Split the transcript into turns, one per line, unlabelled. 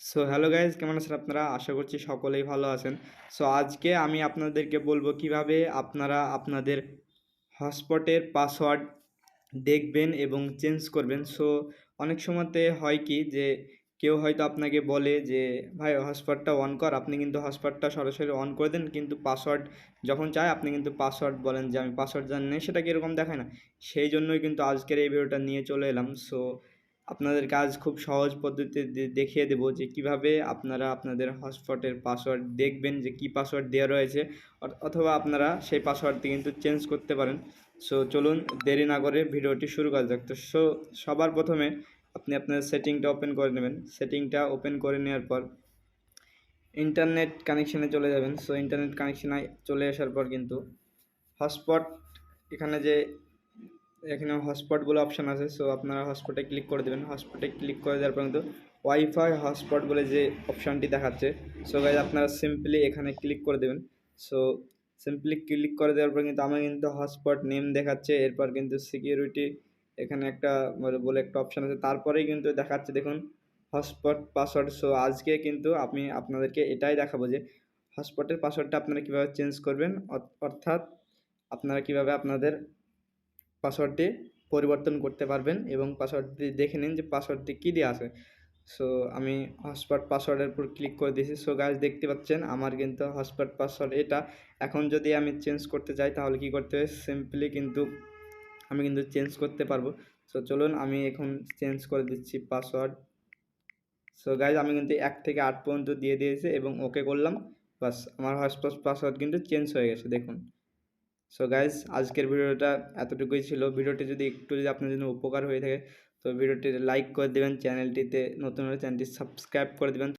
So hello guys, কেমন আছেন আপনারা? আশা করছি সকলেই ভালো আছেন। সো আজকে আমি আপনাদেরকে বলবো কিভাবে আপনারা আপনাদের হটস্পটের পাসওয়ার্ড দেখবেন এবং চেঞ্জ করবেন। সো অনেক সময়তে হয় কি যে কেউ হয়তো আপনাকে বলে যে ভাই হটস্পটটা অন কর, আপনি কিন্তু হটস্পটটা সরাসরি অন করে দেন, কিন্তু পাসওয়ার্ড যখন চায় আপনি কিন্তু পাসওয়ার্ড বলেন যে আমি পাসওয়ার্ড জানি না, সেটা কীরকম দেখায় না। সেই জন্যই কিন্তু আজকের এই ভিডিওটা নিয়ে চলে এলাম। সো আপনাদের কাজ খুব সহজ পদ্ধতিতে দেখিয়ে দেবো যে কিভাবে আপনারা আপনাদের হটস্পটের পাসওয়ার্ড দেখবেন যে কী পাসওয়ার্ড দেওয়া রয়েছে, অথবা আপনারা সেই পাসওয়ার্ডটি কিন্তু চেঞ্জ করতে পারেন। সো চলুন দেরি না করে ভিডিওটি শুরু করা যাক। তো সবার প্রথমে আপনি আপনার সেটিংটা ওপেন করে নেবেন। সেটিংটা ওপেন করে নেওয়ার পর ইন্টারনেট কানেকশানে চলে যাবেন। সো ইন্টারনেট কানেকশানে চলে আসার পর কিন্তু হটস্পট এখানে হটস্পট বলে অপশান আছে। সো আপনারা হটস্পটে ক্লিক করে দেবেন। হটস্পটে ক্লিক করে দেওয়ার পর কিন্তু ওয়াইফাই হটস্পট বলে যে অপশানটি দেখাচ্ছে, সো গাইজ আপনারা সিম্পলি এখানে ক্লিক করে দেবেন। সো সিম্পলি ক্লিক করে দেওয়ার পর কিন্তু আমার কিন্তু হটস্পট নেম দেখাচ্ছে। এরপর কিন্তু সিকিউরিটি এখানে একটা বলে একটা অপশান আছে, তারপরেই কিন্তু দেখাচ্ছে দেখুন হটস্পট পাসওয়ার্ড। সো আজকে কিন্তু আমি আপনাদেরকে এটাই দেখাবো যে হটস্পটের পাসওয়ার্ডটা আপনারা কীভাবে চেঞ্জ করবেন, অর্থাৎ আপনারা কীভাবে আপনাদের পাসওয়ার্ডটি পরিবর্তন করতে পারবেন এবং পাসওয়ার্ডটি দেখে নিন যে পাসওয়ার্ডটি কী দেওয়া আছে। সো আমি হটস্পট পাসওয়ার্ডের উপর ক্লিক করে দিয়েছি। সো গাইজ দেখতে পাচ্ছেন আমার কিন্তু হটস্পট পাসওয়ার্ড এটা। এখন যদি আমি চেঞ্জ করতে চাই তাহলে কী করতে হবে, সিম্পলি কিন্তু আমি কিন্তু চেঞ্জ করতে পারবো। সো চলুন আমি এখন চেঞ্জ করে দিচ্ছি পাসওয়ার্ড। সো গাইজ আমি কিন্তু 1 থেকে 8 পর্যন্ত দিয়ে দিয়েছি এবং ওকে করলাম। বাস আমার হটস্পট পাসওয়ার্ড কিন্তু চেঞ্জ হয়ে গেছে দেখুন। সো গাইজ আজকের ভিডিওটা এতটুকুই ছিল। ভিডিওটি যদি আপনার জন্য উপকার হয়ে থাকে তো ভিডিওটি লাইক করে দেবেন, চ্যানেলটিতে নতুন হলে চ্যানেলটি সাবস্ক্রাইব করে দেবেন।